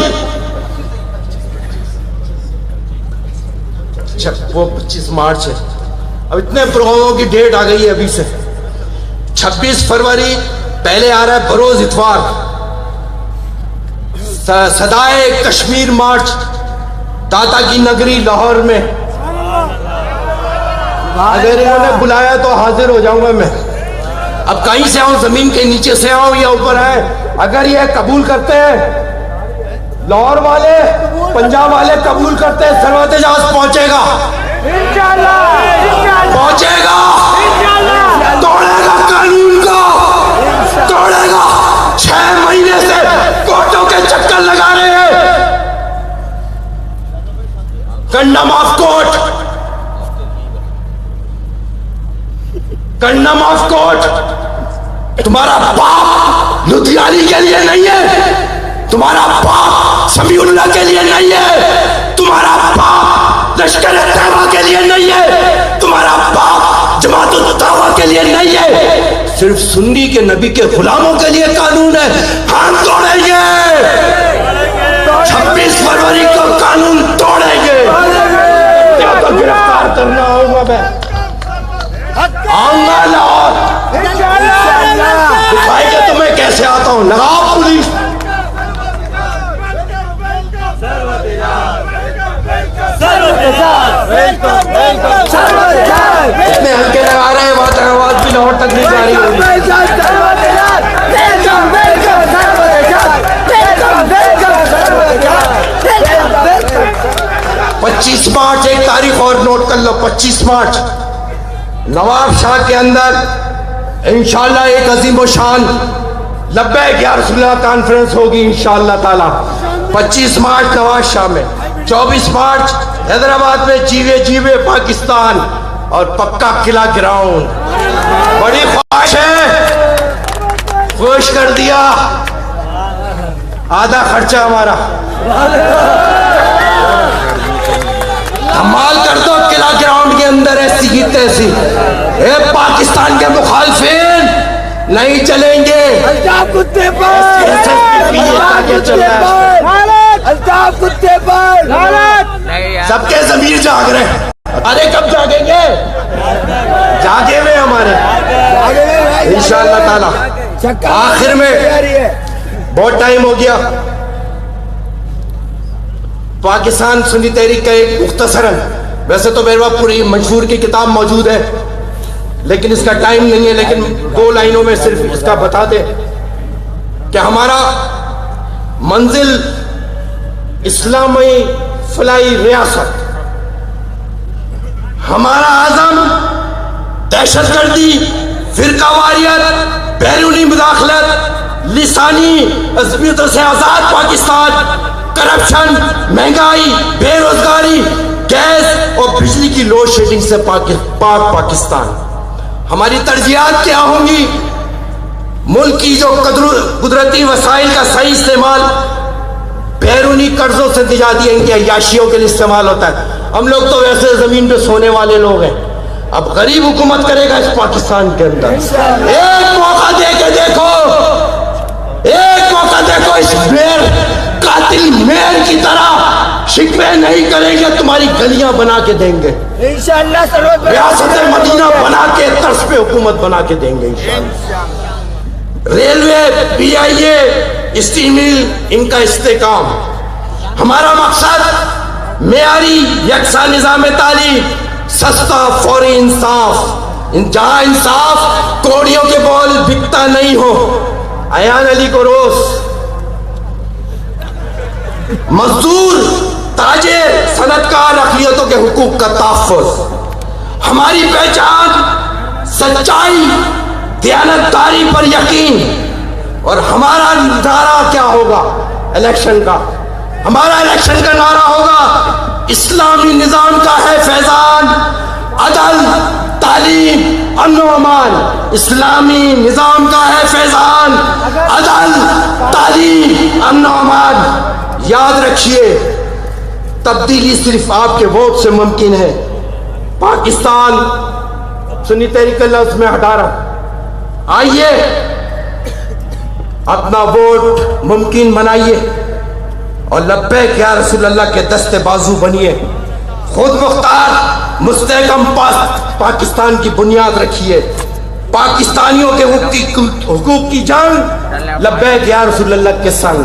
वो 25 मार्च है, अब इतने प्रोग्रामों की डेट आ गई है अभी से। 26 फरवरी पहले आ रहा है बरोज इतवार, सदाए कश्मीर मार्च दाता की नगरी लाहौर में। अगर इन्होंने बुलाया तो हाजिर हो जाऊंगा मैं। अब कहीं से आऊं, जमीन के नीचे से आऊं या ऊपर आए, अगर ये कबूल करते हैं, लाहौर वाले पंजाब वाले कबूल करते हैं, सरवत जहाज पहुंचेगा, पहुंचेगा, तोड़ेगा कानून को, तोड़ेगा। 6 महीने से कोर्टों के चक्कर लगा रहे हैं, कंडम ऑफ कोर्ट, कंडम ऑफ कोर्ट। तुम्हारा बाप लुधियानी के लिए नहीं है, तुम्हारा बाप समीउल्लाह के लिए नहीं है, तुम्हारा बाप लश्कर तैयबा के लिए नहीं है, तुम्हारा बाप जमातुल दावा के लिए नहीं है, सिर्फ सुन्नी के नबी के गुलामों के लिए कानून है। हम तोड़ेंगे, 26 फरवरी को कानून तोड़ेंगे। क्या तो गिरफ्तार करना होगा, मैं आऊंगा लाहौर, दिखाएंगे तुम्हें कैसे आता हूं। लगाओ पुलिस, इतने हल्के लगा रहे हैं, आवाज भी लाहौर तक नहीं जा रही होगी। 25 मार्च एक तारीख और नोट कर लो, 25 मार्च नवाब शाह के अंदर इंशाअल्लाह एक अजीम व शान लब्बैक या रसूलुल्लाह कॉन्फ्रेंस होगी इंशाअल्लाह ताला 25 मार्च नवाब शाह में, 24 मार्च हैदराबाद में जीवे जीवे पाकिस्तान और पक्का किला ग्राउंड। बड़ी ख्वाहिश है, खुश कर दिया, आधा खर्चा हमारा, धमाल कर दो किला ग्राउंड के अंदर ऐसी की तैसी। पाकिस्तान के मुखालफिन नहीं चलेंगे, कुत्ते पर सबके जमीर जाग रहे हैं। अरे कब जागेंगे, जागे हुए हमारे इंशाअल्लाह ताला। आखिर में बहुत टाइम हो गया, पाकिस्तान सुन्नी तहरीक का एक मुख्तसरन, वैसे तो मेरे पास पूरी मंशूर की किताब मौजूद है लेकिन इसका टाइम नहीं है, लेकिन 2 लाइनों में सिर्फ इसका बता दे कि हमारा मंजिल इस्लामी फलाई रियासत, हमारा आज़म दहशतगर्दी, फिरकावारियत, बैरूनी मुदाखलत, लिसानी अज़मियत से आज़ाद पाकिस्तान, करप्शन, महंगाई, बेरोजगारी, गैस और बिजली की लोड शेडिंग से पाक पाकिस्तान। हमारी तरजीहात क्या होंगी, मुल्क की जो कुदरती वसाइल का सही इस्तेमाल, बैरूनी कर्जों से निजात इनकी अय्याशियों के लिए इस्तेमाल होता है। हम लोग तो वैसे जमीन पे सोने वाले लोग हैं, अब गरीब हुकूमत करेगा इस पाकिस्तान के अंदर। एक मौका दे के देखो, एक मौका देखो, इस मेयर कातिल मेयर की तरह शिकवे नहीं करेंगे, तुम्हारी गलियां बना के देंगे इंशाअल्लाह, रियासत मदीना बना के तर्ज पे हुकूमत बना के देंगे इंशाअल्लाह। रेलवे, PIA, स्टील मिल, इनका इस्तेकाम। हमारा मकसद मेयारी यकसा निज़ाम तालीम, सस्ता फौरी इंसाफ, जहां इंसाफ कौड़ियों के बॉल बिकता नहीं हो। अयान अली को रोज मजदूर, ताजिर, सनतकार, अक़लियतों के हुकूक का तहफ़्फ़ुज़। हमारी पहचान सच्चाई, दयानतदारी पर यकीन। और हमारा नारा क्या होगा इलेक्शन का, हमारा इलेक्शन का नारा होगा इस्लामी निज़ाम का है फैजान, अदल, तालीम, अमन व अमान। इस्लामी निज़ाम का है फैजान, अदल, तालीम, अमन व अमान। याद रखिए, तब्दीली सिर्फ आपके वोट से मुमकिन है। पाकिस्तान सुन्नी तहरीक लफ्ज़ में हटा रहा, आइए अपना वोट मुमकिन बनाइए और लब्बैक या रसूल अल्लाह के दस्ते बाजू बनिए। खुद मुख्तार मुस्तहकम पाकिस्तान की बुनियाद रखिए। पाकिस्तानियों के हुकूक की जंग लब्बैक या रसूल अल्लाह के संग।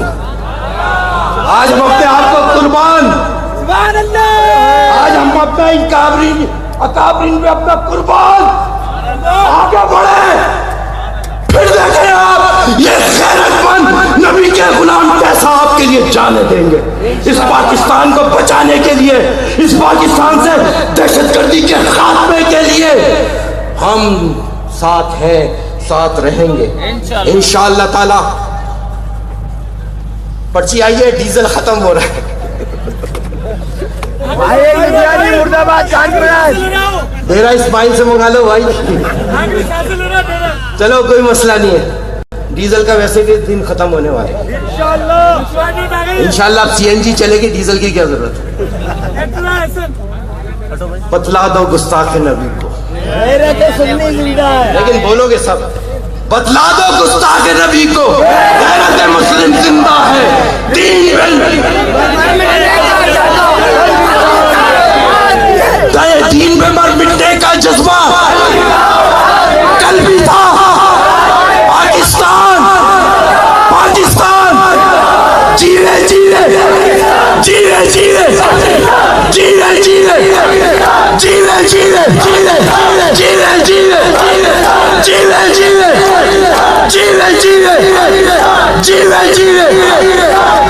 आज हम अपने आप को कुर्बान, आज हम अपना अकाबरीन में अपना कुर्बान आगे बढ़े। फिर देखें आप ये गैरतमंद नबी के गुलाम कैसा आपके लिए जाने देंगे। इस पाकिस्तान को बचाने के लिए, इस पाकिस्तान से दहशतगर्दी के खात्मे के लिए हम साथ हैं, साथ रहेंगे इंशाअल्लाह ताला। पर्ची आइए, डीजल खत्म हो रहा है। मुर्दाबाद, मेरा इस्माइल से मंगा लो भाई। चलो कोई मसला नहीं है, डीजल का वैसे भी दिन खत्म होने वाला है इंशाअल्लाह। अब CNG चलेगी, डीजल की क्या जरूरत है। बतला दो गुस्ताख नबी को, लेकिन बोलोगे सब, बतला दो गुस्ताख नबी को, गैरत मुस्लिम जिंदा है, दीन पे मर मिटने का जज्बा कल भी था। पाकिस्तान, पाकिस्तान जीवे जीवे जीवे जीवे जीवे जीवे जीवे जीवे जीवे जीवे जीवे जीवे जीवे जीवे जीवे जीवे जीवे।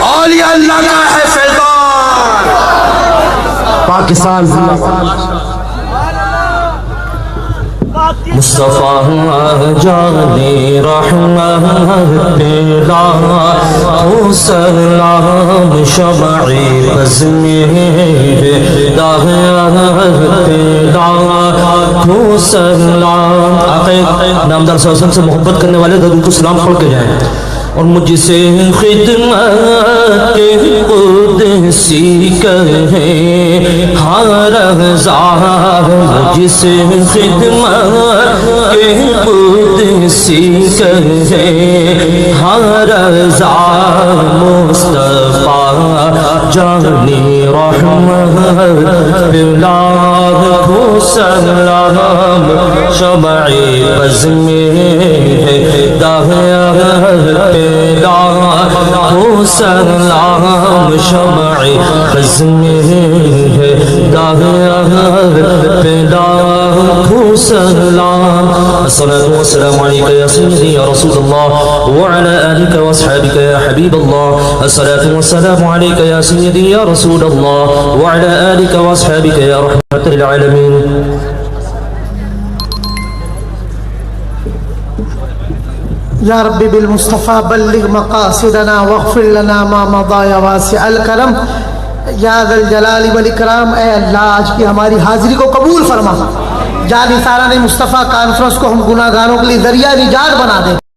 औलिया अल्लाह का है फैज़ान। पाकिस्तान जिंदाबाद। मुस्तफा जाने रहमत ला ओ सलाम शमई बज़्म हिदायत ला ओ सलाम। आक़ा नामदार सल्लल्लाहु से मोहब्बत करने वाले दरूद को सलाम पढ़ के जाएं। और मुझसे खिदमत क़ुदसी कहे हर ज़ार, मुझसे खिदमत क़ुदसी कहे हर ज़ार। मुस्तफ़ा जाने रहमत लाखो सलाम शमई बज़्म हिदायत लाखो सलाम शमई बज़्म हिदायत लाखो सलाम। अस्सलातु वस्सलामु अलैका या सय्यदी या रसूलल्लाह व अला आलिका व अस्हाबिका या हबीबल्लाह। अस्सलातु वस्सलामु अलैका या सय्यदी या रसूलल्लाह व अला आलिका व अस्हाबिका या रहमतल लिल आलमीन। या रब्बी बिल मुस्तफ़ा बल्लिग मक़ासिदना वग़फ़िर लना मा मदा या वासिअल करम या ज़ल जलाली वल इकराम। ए अल्लाह, आज की हमारी हाज़िरी को कबूल फरमा। जान सारा ने मुस्तफ़ा कॉन्फ्रेंस को हम गुनाहगारों के लिए ज़रिया निजात बना दे।